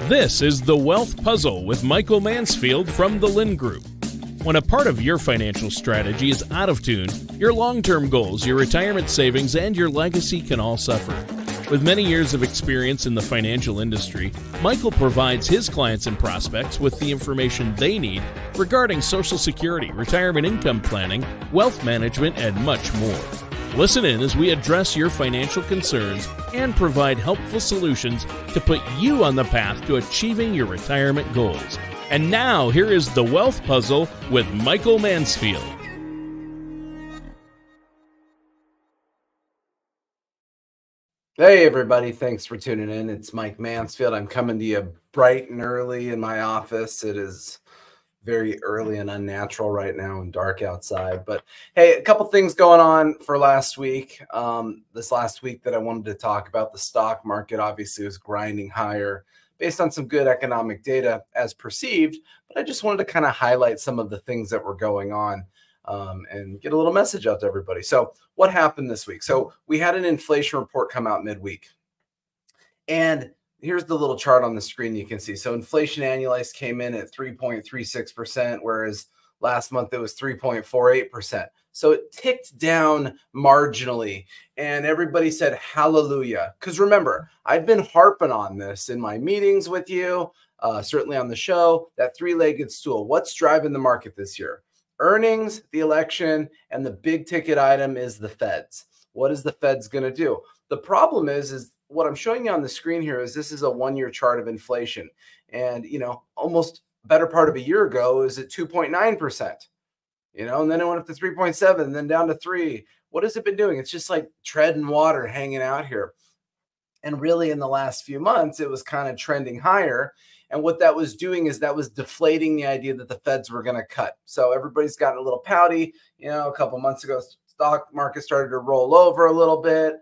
This is The Wealth Puzzle with Michael Mansfield from the Lind Group. When a part of your financial strategy is out of tune, your long-term goals, your retirement savings, and your legacy can all suffer. With many years of experience in the financial industry, Michael provides his clients and prospects with the information they need regarding Social Security, retirement income planning, wealth management, and much more. Listen in as we address your financial concerns and provide helpful solutions to put you on the path to achieving your retirement goals. And now, here is The Wealth Puzzle with Michael Mansfield. Hey, everybody. Thanks for tuning in. It's Mike Mansfield. I'm coming to you bright and early in my office. It is very early and unnatural right now and dark outside. But hey, a couple things going on for last week. This last week that I wanted to talk about, the stock market obviously was grinding higher based on some good economic data as perceived. But I just wanted to kind of highlight some of the things that were going on and get a little message out to everybody. So what happened this week? So we had an inflation report come out midweek. And here's the little chart on the screen you can see. So inflation annualized came in at 3.36%, whereas last month it was 3.48%. So it ticked down marginally, and everybody said hallelujah. Because remember, I've been harping on this in my meetings with you, certainly on the show, that three-legged stool. What's driving the market this year? Earnings, the election, and the big ticket item is the Feds. What is the Feds going to do? The problem is what I'm showing you on the screen here is this is a one-year chart of inflation. And, almost better part of a year ago is at 2.9%, and then it went up to 3.7 and then down to 3. What has it been doing? It's just like treading water hanging out here. And really in the last few months, it was kind of trending higher. And what that was doing is that was deflating the idea that the Feds were going to cut. So everybody's gotten a little pouty. A couple months ago, stock market started to roll over a little bit.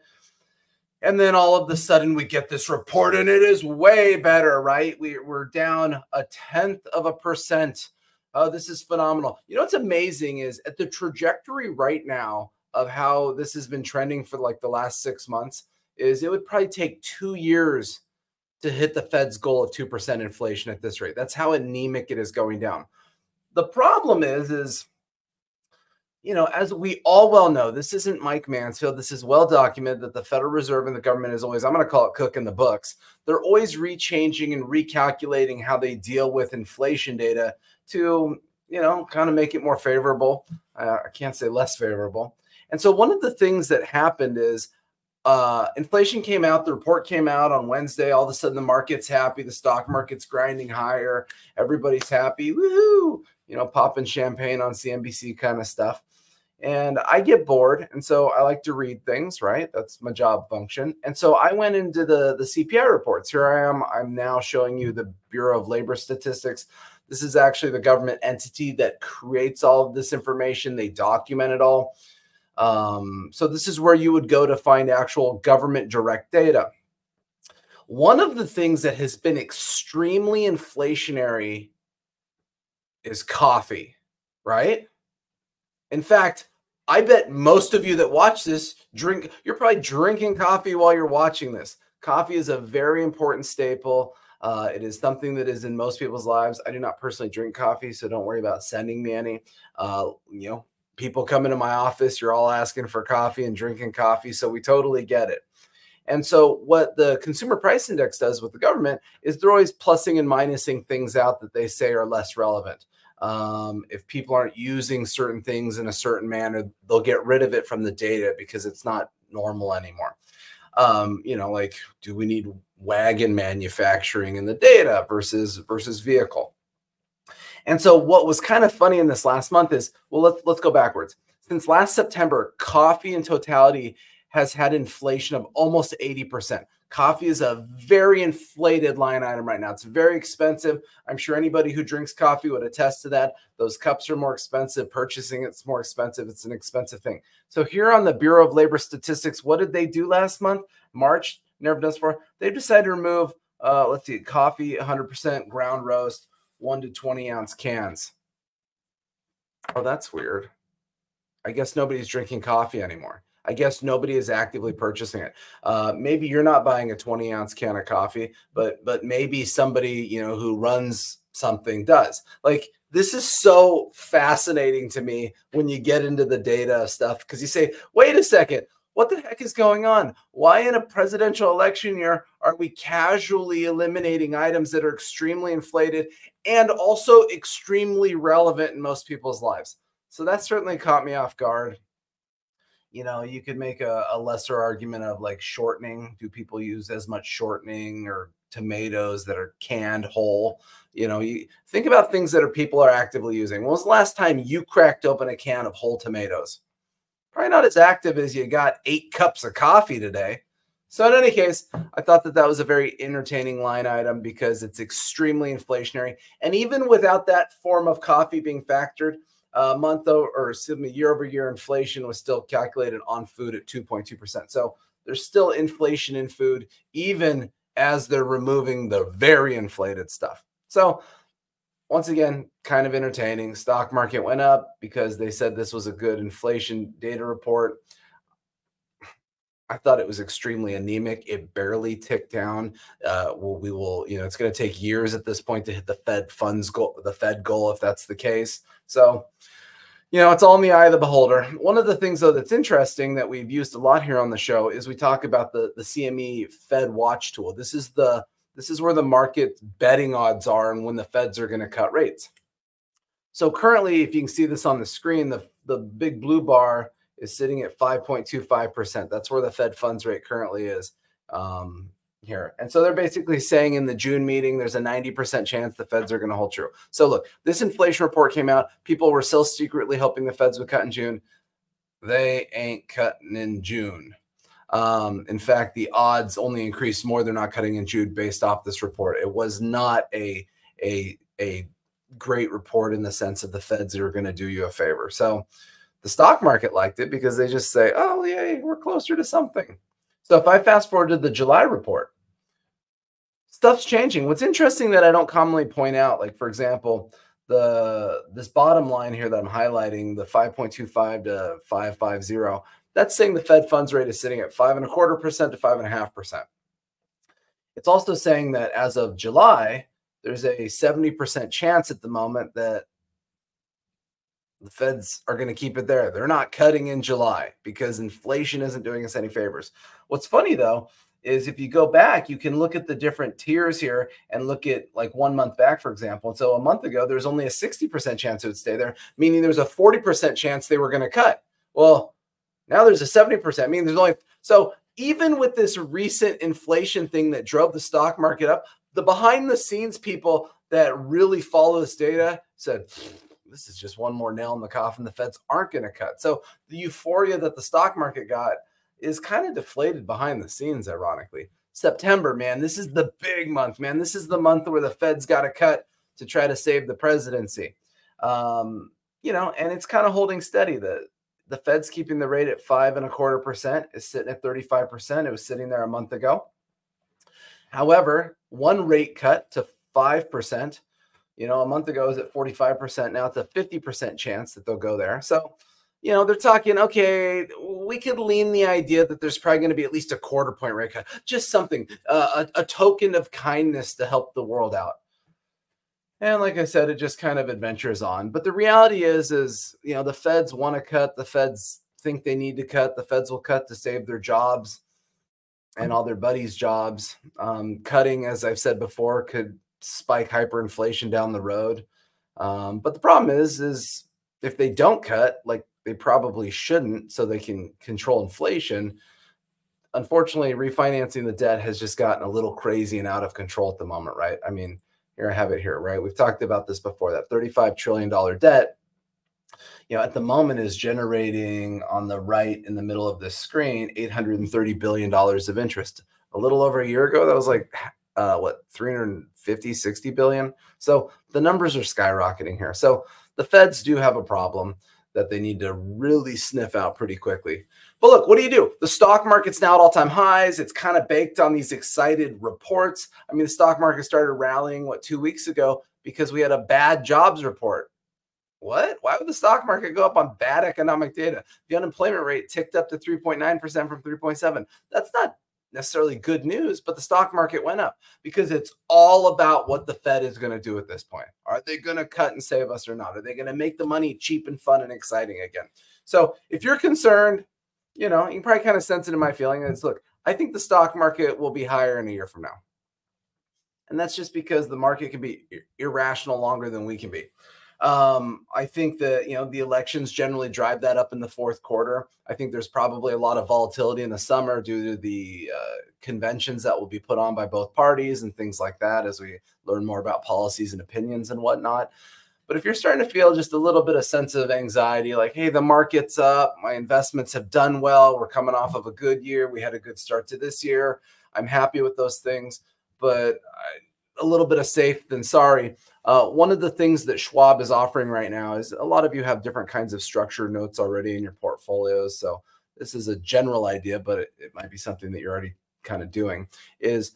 And then all of a sudden we get this report and it is way better, right? We're down 0.1%. Oh, this is phenomenal. What's amazing is at the trajectory right now of how this has been trending for like the last 6 months is it would probably take 2 years to hit the Fed's goal of 2% inflation at this rate. That's how anemic it is going down. The problem is as we all well know, this isn't Mike Mansfield. This is well documented that the Federal Reserve and the government is always, I'm going to call it cooking the books. They're always rechanging and recalculating how they deal with inflation data to, kind of make it more favorable. I can't say less favorable. And so one of the things that happened is inflation came out. The report came out on Wednesday. All of a sudden, the market's happy. The stock market's grinding higher. Everybody's happy. Woohoo! Popping champagne on CNBC kind of stuff. And I get bored, and so I like to read things, right? That's my job function. And so I went into the CPI reports. Here I am. I'm now showing you the Bureau of Labor Statistics. This is actually the government entity that creates all of this information. They document it all. So this is where you would go to find actual government direct data. One of the things that has been extremely inflationary is coffee, right? In fact, I bet most of you that watch this you're probably drinking coffee while you're watching this. Coffee is a very important staple. It is something that is in most people's lives. I do not personally drink coffee, so don't worry about sending me any. People come into my office, you're all asking for coffee and drinking coffee, so we totally get it. And so what the Consumer Price Index does with the government is they're always plussing and minusing things out that they say are less relevant. If people aren't using certain things in a certain manner, they'll get rid of it from the data because it's not normal anymore. Like, do we need wagon manufacturing in the data versus vehicle? And so what was kind of funny in this last month is, well, let's go backwards. Since last September, coffee in totality has had inflation of almost 80%. Coffee is a very inflated line item right now. It's very expensive. I'm sure anybody who drinks coffee would attest to that. Those cups are more expensive. Purchasing it's more expensive. It's an expensive thing. So here on the Bureau of Labor Statistics, what did they do last month? March, never done this before. They decided to remove, let's see, coffee, 100% ground roast, 1 to 20 ounce cans. Oh, that's weird. I guess nobody's drinking coffee anymore. I guess nobody is actively purchasing it. Maybe you're not buying a 20-ounce can of coffee, but maybe somebody, you know, who runs something does. Like, this is so fascinating to me when you get into the data stuff, because you say, wait a second, what the heck is going on? Why in a presidential election year are we casually eliminating items that are extremely inflated and also extremely relevant in most people's lives? So that certainly caught me off guard. You know, you could make a lesser argument of like shortening. Do people use as much shortening or tomatoes that are canned whole? You know, you think about things that people are actively using. When was the last time you cracked open a can of whole tomatoes? Probably not as active as you got 8 cups of coffee today. So in any case, I thought that was a very entertaining line item because it's extremely inflationary. And even without that form of coffee being factored, year-over-year inflation was still calculated on food at 2.2%. So there's still inflation in food, even as they're removing the very inflated stuff. So once again, kind of entertaining. Stock market went up because they said this was a good inflation data report. I thought it was extremely anemic. It barely ticked down. We will, you know, it's going to take years at this point to hit the Fed funds goal, the Fed goal, if that's the case. So, you know, it's all in the eye of the beholder. One of the things, though, that's interesting that we've used a lot here on the show is we talk about the CME Fed Watch tool. This is where the market betting odds are and when the Feds are going to cut rates. So currently, if you can see this on the screen, the big blue bar is sitting at 5.25%. That's where the Fed funds rate currently is here. And so they're basically saying in the June meeting, there's a 90% chance the Feds are going to hold true. So look, this inflation report came out. People were still secretly hoping the Feds would cut in June. They ain't cutting in June. In fact, the odds only increased more. They're not cutting in June based off this report. It was not a great report in the sense of the Feds are going to do you a favor. So the stock market liked it because they just say, oh, yay, we're closer to something. So if I fast forward to the July report, stuff's changing. What's interesting that I don't commonly point out, like, for example, this bottom line here that I'm highlighting, the 5.25 to 550, that's saying the Fed funds rate is sitting at 5.25% to 5.5%. It's also saying that as of July, there's a 70% chance at the moment that the Feds are going to keep it there. They're not cutting in July because inflation isn't doing us any favors. What's funny, though, is if you go back, you can look at the different tiers here and look at like 1 month back, for example. And so a month ago, there's only a 60% chance it would stay there, meaning there's a 40% chance they were going to cut. Well, now there's a 70%, meaning there's only, so even with this recent inflation thing that drove the stock market up, the behind the scenes people that really follow this data said, this is just one more nail in the coffin. The Feds aren't going to cut. So the euphoria that the stock market got is kind of deflated behind the scenes, ironically. September, man, this is the big month, man. This is the month where the Fed's got to cut to try to save the presidency. You know, and it's kind of holding steady. The Fed's keeping the rate at 5.25%. It's sitting at 35%. It was sitting there a month ago. However, one rate cut to 5%, you know, a month ago it was at 45%. Now it's a 50% chance that they'll go there. So, you know, they're talking, okay, we could lean the idea that there's probably going to be at least a 1/4 point rate cut, just something, a token of kindness to help the world out. And like I said, it just kind of adventures on. But the reality is, you know, the Feds want to cut. The Feds think they need to cut. The Feds will cut to save their jobs and all their buddies' jobs. Cutting, as I've said before, could spike hyperinflation down the road. But the problem is if they don't cut, like they probably shouldn't, so they can control inflation, unfortunately, refinancing the debt has just gotten a little crazy and out of control at the moment, right? I mean, here I have it here, right? We've talked about this before, that $35 trillion debt, you know, at the moment is generating on the right in the middle of this screen, $830 billion of interest. A little over a year ago, that was like, what, 350, 60 billion? So the numbers are skyrocketing here. So the Feds do have a problem that they need to really sniff out pretty quickly. But look, what do? The stock market's now at all-time highs. It's kind of baked on these excited reports. I mean, the stock market started rallying, what, 2 weeks ago because we had a bad jobs report. What? Why would the stock market go up on bad economic data? The unemployment rate ticked up to 3.9% from 3.7. That's not necessarily good news, but the stock market went up because it's all about what the Fed is going to do at this point. Are they going to cut and save us or not? Are they going to make the money cheap and fun and exciting again? So if you're concerned, you can probably kind of sense it in my feeling. Is, look, I think the stock market will be higher in a year from now. And that's just because the market can be irrational longer than we can be. I think that, the elections generally drive that up in the fourth quarter. I think there's probably a lot of volatility in the summer due to the conventions that will be put on by both parties and things like that as we learn more about policies and opinions and whatnot. But if you're starting to feel just a little bit of sense of anxiety, like, hey, the market's up, my investments have done well, we're coming off of a good year, we had a good start to this year, I'm happy with those things, but a little bit of safe than sorry. One of the things that Schwab is offering right now is a lot of you have different kinds of structured notes already in your portfolios. So this is a general idea, but it might be something that you're already kind of doing. Is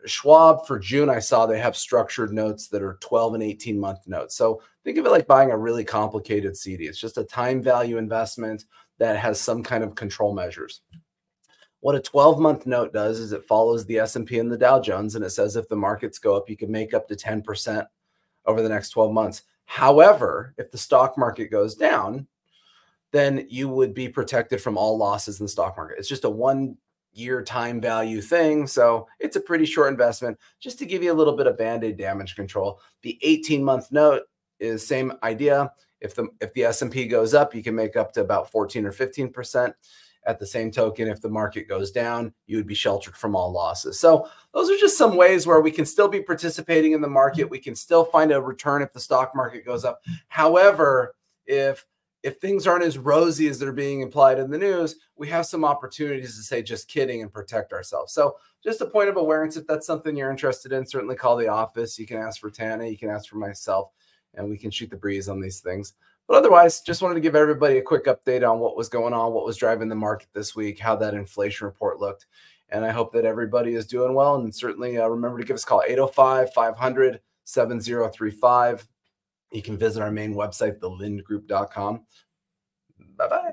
Schwab for June, I saw they have structured notes that are 12 and 18-month notes. So think of it like buying a really complicated CD. It's just a time value investment that has some kind of control measures. What a 12-month note does is it follows the S&P and the Dow Jones, and it says if the markets go up, you can make up to 10% over the next 12 months. However, if the stock market goes down, then you would be protected from all losses in the stock market. It's just a 1-year time value thing, so it's a pretty short investment. Just to give you a little bit of Band-Aid damage control, the 18-month note is same idea. If the S&P goes up, you can make up to about 14 or 15%. At the same token, if the market goes down, you would be sheltered from all losses. So those are just some ways where we can still be participating in the market. We can still find a return if the stock market goes up. However, if things aren't as rosy as they're being implied in the news, we have some opportunities to say just kidding and protect ourselves. So just a point of awareness, if that's something you're interested in, certainly call the office. You can ask for Tana, you can ask for myself, and we can shoot the breeze on these things. But otherwise, just wanted to give everybody a quick update on what was going on, what was driving the market this week, how that inflation report looked. And I hope that everybody is doing well. And certainly remember to give us a call, 805-500-7035. You can visit our main website, thelindgroup.com. Bye-bye.